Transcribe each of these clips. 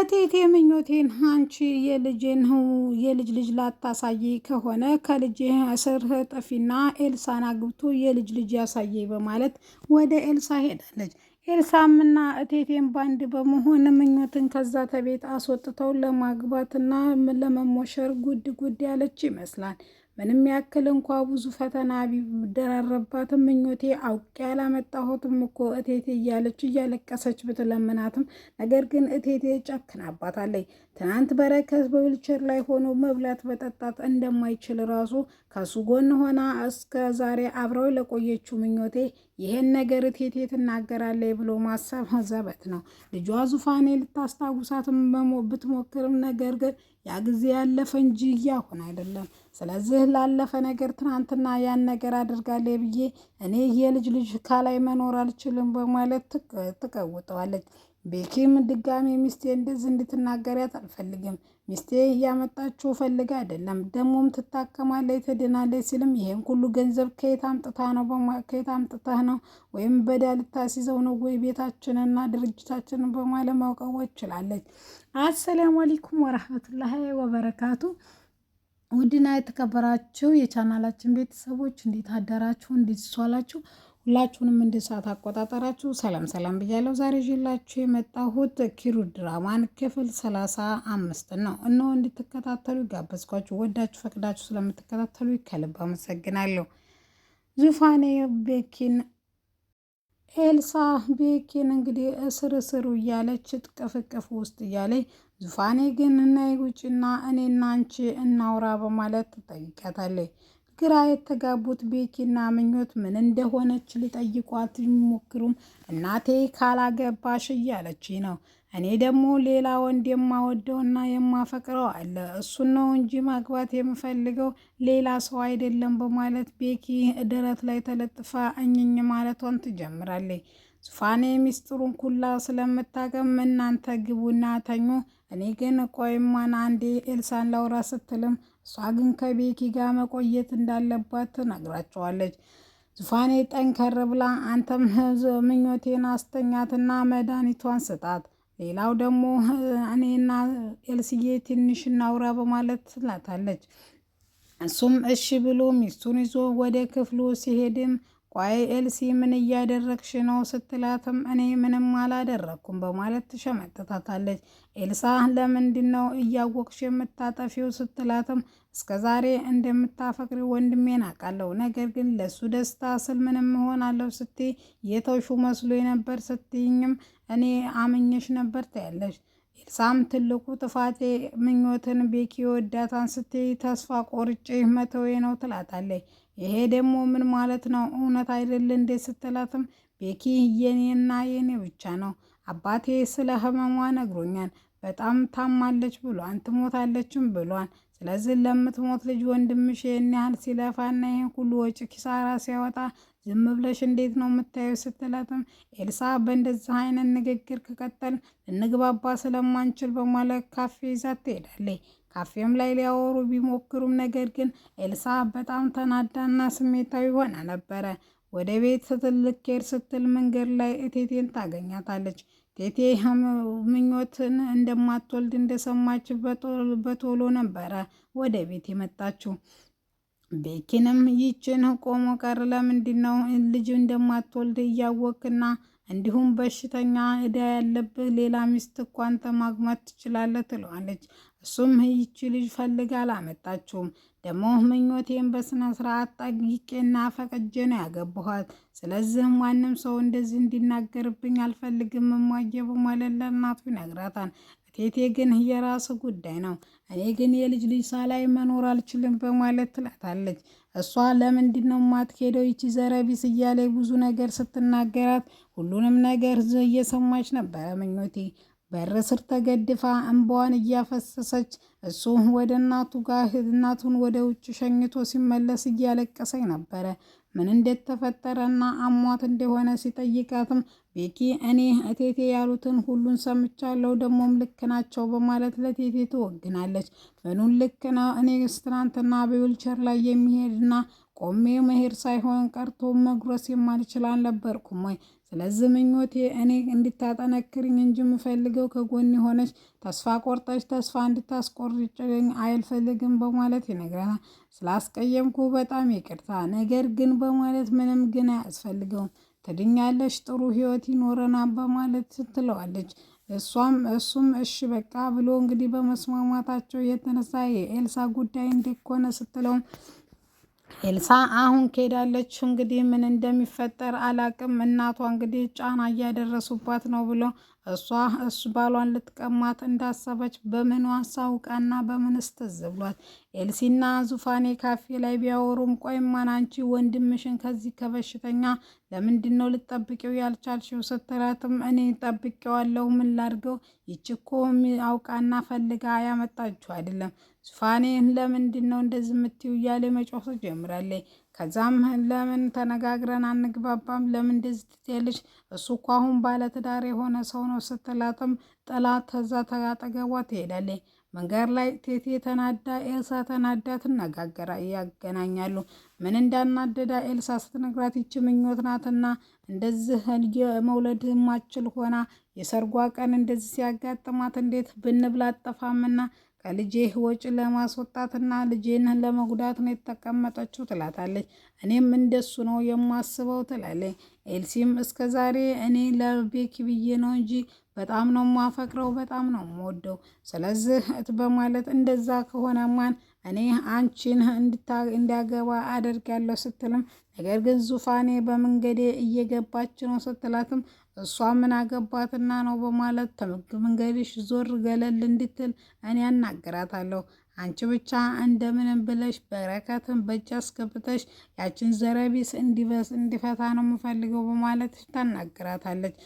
እቴቴ ምኞቴን አንቺ የልጅ ልጅ ላታሳይ ከሆነ ከልጅ እስር ጠፊና ኤልሳን አግብቶ የልጅ ልጅ ያሳየ በማለት ወደ ኤልሳ ሄዳለች። ኤልሳምና እቴቴን ባንድ በመሆን ምኞትን ከዛ ተቤት አስወጥተው ለማግባትና ለመሞሸር ጉድ ያለች ይመስላል። ምንም ያክል እንኳ ብዙ ፈተና ቢደራረባትም ምኞቴ አውቄ ያላመጣሁትም እኮ እቴቴ እያለች እያለቀሰች ብትለምናትም ነገር ግን እቴቴ ጨክናባታለች። ትናንት በረከት በዊልቸር ላይ ሆኖ መብላት በጠጣት እንደማይችል ራሱ ከሱ ጎን ሆና እስከ ዛሬ አብረው ለቆየችው ምኞቴ ይሄን ነገር እቴቴ ትናገራለች ብሎ ማሰብ ዘበት ነው። ልጇ ዙፋኔ ልታስታውሳትም ብትሞክርም ነገር ግን ያ ጊዜ ያለፈ እንጂ ያሁን አይደለም። ስለዚህ ላለፈ ነገር ትናንትና ያን ነገር አድርጋለች ብዬ እኔ የልጅ ካላይ መኖር አልችልም በማለት ትቀውጠዋለች። ቤኪም ድጋሜ ሚስቴ እንደዚህ እንድትናገሪያት አልፈልግም፣ ሚስቴ እያመጣችው ፈልጋ አይደለም፣ ደሞም ትታከማለች ትድናለች ሲልም ይሄን ሁሉ ገንዘብ ከየት አምጥተህ ነው ወይም በዳል ልታስይዘው ነው ወይ ቤታችንና ድርጅታችንን በማለት ማውቀው ችላለች። አሰላሙ አለይኩም ወራህመቱላሂ ወበረካቱ። ውድና የተከበራችሁ የቻናላችን ቤተሰቦች እንዴት አደራችሁ? እንዴት ዋላችሁ? ሁላችሁንም እንደ ሰዓት አቆጣጠራችሁ ሰላም ብያለሁ። ዛሬ ይዤላችሁ የመጣሁት ኪሩ ድራማን ክፍል 35 ነው። እነሆ እንድትከታተሉ ጋበዝኳችሁ። ወዳችሁ ፈቅዳችሁ ስለምትከታተሉ ከልብ አመሰግናለሁ። ዙፋኔ ኤልሳ ቤኪን እንግዲህ እስር እያለች ቅፍቅፍ ውስጥ እያለች ዙፋኔ ግን ነይ ውጭና እኔና አንቺ እናውራ በማለት ትጠይቃታለች። ግራ የተጋቡት ቤኪና ምኞት ምን እንደሆነች ሊጠይቋት ቢሞክሩም እናቴ ካላገባሽ እያለች ነው። እኔ ደግሞ ሌላ ወንድ የማወደውና የማፈቅረው አለ፣ እሱን ነው እንጂ ማግባት የምፈልገው ሌላ ሰው አይደለም በማለት ቤኪ ደረት ላይ ተለጥፋ እኝኝ ማለቷን ትጀምራለች። ዙፋኔ ሚስጥሩን ኩላ ስለምታገም እናንተ ግቡና ተኙ፣ እኔ ግን ቆይማን አንዴ ኤልሳን ላውራ ስትልም እሷ ግን ከቤኪ ጋር መቆየት እንዳለባት ትነግራቸዋለች። ዙፋኔ ጠንከር ብላ አንተም ምኞቴን አስተኛትና መድኃኒቷን ስጣት፣ ሌላው ደግሞ እኔና ኤልስዬ ትንሽ እናውራ በማለት ትላታለች። እሱም እሺ ብሎ ሚስቱን ይዞ ወደ ክፍሉ ሲሄድም ቆይ ኤልሲ ምን እያደረግሽ ነው ስትላትም እኔ ምንም አላደረኩም በማለት ትሸመጥታታለች። ኤልሳ ለምንድን ነው እያወቅሽ የምታጠፊው ስትላትም እስከዛሬ እንደምታፈቅሪ ወንድሜን አውቃለሁ፣ ነገር ግን ለሱ ደስታ ስል ምንም እሆናለሁ ስትይ የተውሹ መስሎ ነበር ስትይኝም እኔ አምኜሽ ነበር ትያለሽ። ኤልሳም ትልቁ ጥፋቴ ምኞትን ቤኪ ወዳታን ስትይ ተስፋ ቆርጬ መተዌ ነው ትላታለች። ይሄ ደግሞ ምን ማለት ነው? እውነት አይደል እንዴ ስትላትም ቤኪ የኔና የኔ ብቻ ነው፣ አባቴ ስለ ህመሟ ነግሮኛል፣ በጣም ታማለች ብሏን ትሞታለችም ብሏን። ስለዚህ ለምትሞት ልጅ ወንድምሽ ይህን ያህል ሲለፋና ይህን ሁሉ ወጪ ኪሳራ ሲያወጣ ዝም ብለሽ እንዴት ነው የምታየው ስትላትም ኤልሳ በእንደዚህ አይነት ንግግር ከቀጠል ልንግባባ ስለማንችል በማለት ካፌ ይዛት ትሄዳለች። ካፌም ላይ ሊያወሩ ቢሞክሩም ነገር ግን ኤልሳ በጣም ተናዳና ስሜታዊ ሆና ነበረ። ወደ ቤት ስትልኬር ስትል መንገድ ላይ እቴቴን ታገኛታለች። ቴቴ ምኞትን እንደማትወልድ እንደሰማች በቶሎ ነበረ ወደ ቤት የመጣችው። ቤኪንም ይችን ቆሞ ቀር ለምንድን ነው ልጅ እንደማትወልድ እያወቅና እንዲሁም በሽተኛ እዳ ያለብህ ሌላ ሚስት እኮ አንተ ማግባት ትችላለህ ትለዋለች። እሱም ይቺ ልጅ ፈልጋ አላመጣችውም፣ ደግሞ ምኞቴን በስነ ስርዓት ጠይቄና ፈቅጄ ነው ያገባኋት። ስለዚህ ማንም ሰው እንደዚህ እንዲናገርብኝ አልፈልግም እማዬ በማለት ለእናቱ ይነግራታል። እቴቴ ግን የራስ ጉዳይ ነው፣ እኔ ግን የልጅ ሳላይ መኖር አልችልም በማለት ትላታለች። እሷ ለምንድን ነው የማትሄደው ይቺ ዘረቢስ እያለ ብዙ ነገር ስትናገራት ሁሉንም ነገር እየሰማች ነበረ ምኞቴ። በር ስር ተገድፋ እንባዋን እያፈሰሰች እሱ ወደ እናቱ ጋር እናቱን ወደ ውጭ ሸኝቶ ሲመለስ እያለቀሰኝ ነበረ። ምን እንደተፈጠረና አሟት እንደሆነ ሲጠይቃትም ቤኪ እኔ እቴቴ ያሉትን ሁሉን ሰምቻለሁ፣ ደሞም ልክ ናቸው በማለት ለቴቴ ትወግናለች። ምኑን ልክ ነው? እኔ ትናንትና በዊልቸር ላይ የሚሄድና ቆሜ መሄድ ሳይሆን ቀርቶ መጉረስ የማልችል አልነበርኩም ወይ? ስለዚህ ምኞቴ እኔ እንድታጠነክርኝ እንጂ የምፈልገው ከጎን ሆነች ተስፋ ቆርጠች ተስፋ እንድታስቆርጭኝ አልፈልግም በማለት ይነግራታል። ስላስቀየምኩ በጣም ይቅርታ፣ ነገር ግን በማለት ምንም ግን አያስፈልገውም፣ ትድኛለሽ፣ ጥሩ ህይወት ይኖረናል በማለት ትለዋለች። እሱም እሺ በቃ ብሎ እንግዲህ በመስማማታቸው የተነሳ የኤልሳ ጉዳይ እንዲኮነ ስትለውም ኤልሳ አሁን ከሄዳለች እንግዲህ ምን እንደሚፈጠር አላቅም። እናቷ እንግዲህ ጫና እያደረሱባት ነው ብሎ እሱ ባሏን ልትቀማት እንዳሰበች በምኑ አሳውቃና በምንስ ትዝ ብሏት። ኤልሲና ዙፋኔ ካፌ ላይ ቢያወሩም ቆይማን አንቺ ወንድምሽን ከዚህ ከበሽተኛ ለምንድን ነው ልጠብቂው ያልቻልሽው ስትላትም እኔ ጠብቄዋለሁ ምን ላድርገው ይችኮ አውቃና ፈልጋ ያመጣችሁ አይደለም ዙፋኔ ለምንድን ነው እንደዚህ የምትይው እያለ መጮህ ጀምራለች። ከዛም ለምን ተነጋግረን አንግባባም ለምን እንደዚህ ትያለሽ እሱ እኮ አሁን ባለትዳር የሆነ ሰው ነው ስትላትም ጥላት ተዛ ተጋጠገቧ ትሄዳለች። መንገድ ላይ ቴቴ ተናዳ ኤልሳ ተናዳ ያገናኛሉ። ምን እንዳናደዳ ኤልሳ ስትነግራት ይች ምኞት ናትና እንደዚህ መውለድ ማችል ሆና የሰርጓ ቀን እንደዚህ ሲያጋጥማት እንዴት ብንብላ አጠፋምና ከልጄ ወጪ ለማስወጣትና ልጄን ለመጉዳት ነው የተቀመጠችው ትላታለች። እኔም እንደሱ ነው የማስበው ትላለች። ኤልሲም እስከዛሬ እኔ ለቤኪ ብዬ ነው እንጂ በጣም ነው ማፈቅረው በጣም ነው የምወደው። ስለዚህ በማለት እንደዛ ከሆነማን እኔ አንቺን እንዲያገባ አደርጋለሁ ስትልም ነገር ግን ዙፋኔ በመንገዴ እየገባች ነው ስትላትም እሷ ምን አገባትና ነው በማለት መንገድሽ ዞር ገለል እንድትል እኔ አናግራታለሁ። አንቺ ብቻ እንደምንም ብለሽ በረከትን በእጅ አስገብተሽ ያችን ዘረቢስ እንዲፈታ ነው የምፈልገው በማለት ታናግራታለች።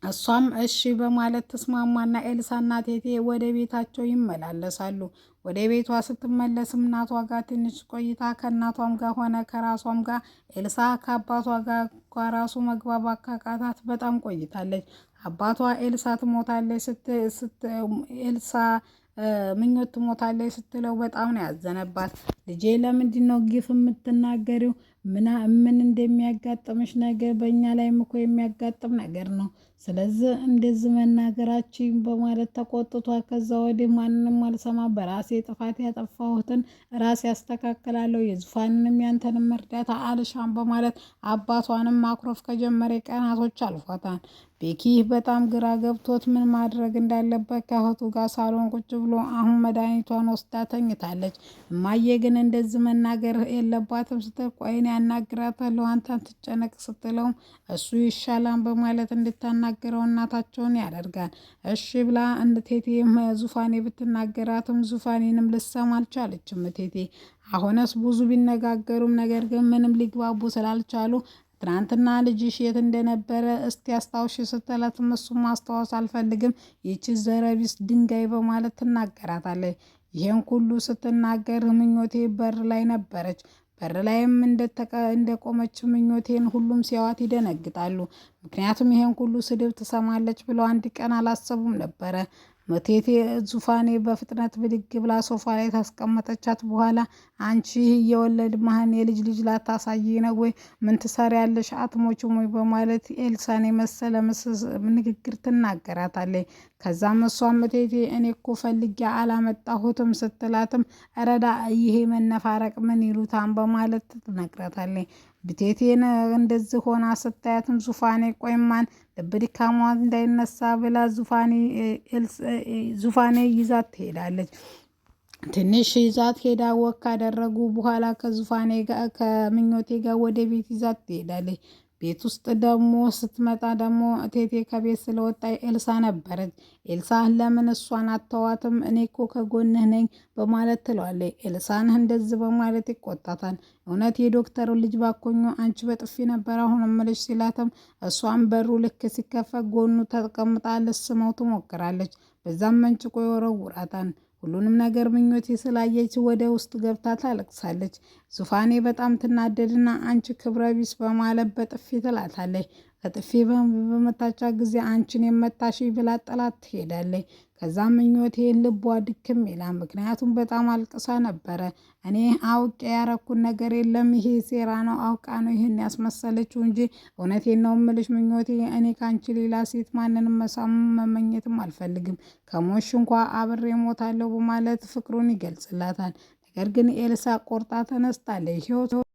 እሷም እሺ በማለት ተስማማና ኤልሳና ቴቴ ወደ ቤታቸው ይመላለሳሉ። ወደ ቤቷ ስትመለስም እናቷ ጋር ትንሽ ቆይታ ከእናቷም ጋር ሆነ ከራሷም ጋር ኤልሳ ከአባቷ ጋር ራሱ መግባባት ካቃታት በጣም ቆይታለች። አባቷ ኤልሳ ትሞታለች ኤልሳ ምኞት ትሞታለች ስትለው በጣም ነው ያዘነባት። ልጄ ለምንድን ነው ግፍ የምትናገሪው? ምን እንደሚያጋጥምሽ ነገር በእኛ ላይም እኮ የሚያጋጥም ነገር ነው። ስለዚህ እንደዚህ መናገራችን በማለት ተቆጥቷ ከዛ ወዲህ ማንንም አልሰማ በራሴ ጥፋት ያጠፋሁትን ራሴ ያስተካክላለሁ የዙፋንንም ያንተንም እርዳታ አልሻም በማለት አባቷንም ማኩረፍ ከጀመረ ቀናቶች አልፏታል። ቤኪ በጣም ግራ ገብቶት ምን ማድረግ እንዳለበት ከእህቱ ጋር ሳሎን ቁጭ ብሎ አሁን መድኃኒቷን ወስዳ ተኝታለች። እማዬ ግን እንደዚህ መናገር የለባትም ስትል ቆይን ያናግራታለሁ አንተን ትጨነቅ ስትለውም እሱ ይሻላል በማለት እንድታናገረው እናታቸውን ያደርጋል። እሺ ብላ ቴቴም ዙፋኔ ብትናገራትም ዙፋኔንም ልሰማ አልቻለችም። ቴቴ አሁንስ ብዙ ቢነጋገሩም ነገር ግን ምንም ሊግባቡ ስላልቻሉ ትናንትና ልጅሽ የት እንደነበረ እስቲ አስታውሽ ስትላትም እሱም ማስታወስ አልፈልግም ይቺ ዘረቢስ ድንጋይ በማለት ትናገራታለች። ይሄን ሁሉ ስትናገር ምኞቴ በር ላይ ነበረች። በር ላይም እንደቆመች ምኞቴን ሁሉም ሲያዋት ይደነግጣሉ። ምክንያቱም ይሄን ሁሉ ስድብ ትሰማለች ብለው አንድ ቀን አላሰቡም ነበረ። ቴቴ ዙፋኔ በፍጥነት ብድግ ብላ ሶፋ ላይ ታስቀመጠቻት። በኋላ አንቺ እየወለድ ማህን የልጅ ላታሳይ ነው ወይ? ምን ትሰሪያለሽ? አትሞችም ወይ? በማለት ኤልሳን የመሰለ ንግግር ትናገራታለች። ከዛም እሷም ቴቴ እኔ እኮ ፈልጌ አላመጣሁትም ስትላትም ረዳ ይሄ መነፋረቅ ምን ይሉታን በማለት ትነግራታለች። ቴቴን እንደዚህ ሆና ስታያትም ዙፋኔ ቆይማን ልብ ድካሟ እንዳይነሳ ብላ ዙፋኔ ይዛት ትሄዳለች። ትንሽ ይዛት ሄዳ ወክ ካደረጉ በኋላ ከዙፋኔ ጋር ከምኞቴ ጋር ወደ ቤት ይዛት ትሄዳለች። ቤት ውስጥ ደግሞ ስትመጣ ደግሞ ቴቴ ከቤት ስለወጣች ኤልሳ ነበረች። ኤልሳ ለምን እሷን አተዋትም? እኔ እኮ ከጎንህ ነኝ በማለት ትለዋለች። ኤልሳን እንደዚህ በማለት ይቆጣታል። እውነት የዶክተሩ ልጅ ባኮኙ አንቺ በጥፊ ነበር አሁን እምልሽ ሲላትም እሷን በሩ ልክ ሲከፈት ጎኑ ተቀምጣ ልስመው ትሞክራለች። በዛም መንጭቆ ይወረውራታል። ሁሉንም ነገር ምኞቴ ስላየች ወደ ውስጥ ገብታ ታለቅሳለች። ዙፋኔ በጣም ትናደድና አንቺ ክብረ ቢስ በማለት በጥፊ ትላታለች። በጥፊ በመታቻት ጊዜ አንቺን የመታሽ ብላ ጥላት ትሄዳለች። ከዛ ምኞቴን ልቧ ድክም ይላል። ምክንያቱም በጣም አልቅሳ ነበረ። እኔ አውቄ ያረኩት ነገር የለም፣ ይሄ ሴራ ነው፣ አውቃ ነው ይህን ያስመሰለችው እንጂ እውነቴን ነው እምልሽ ምኞቴ፣ እኔ ከአንቺ ሌላ ሴት ማንንም መመኘትም አልፈልግም። ከሞሽ እንኳ አብሬ ሞታለሁ በማለት ፍቅሩን ይገልጽላታል። ነገር ግን ኤልሳ ቆርጣ ተነስታለች።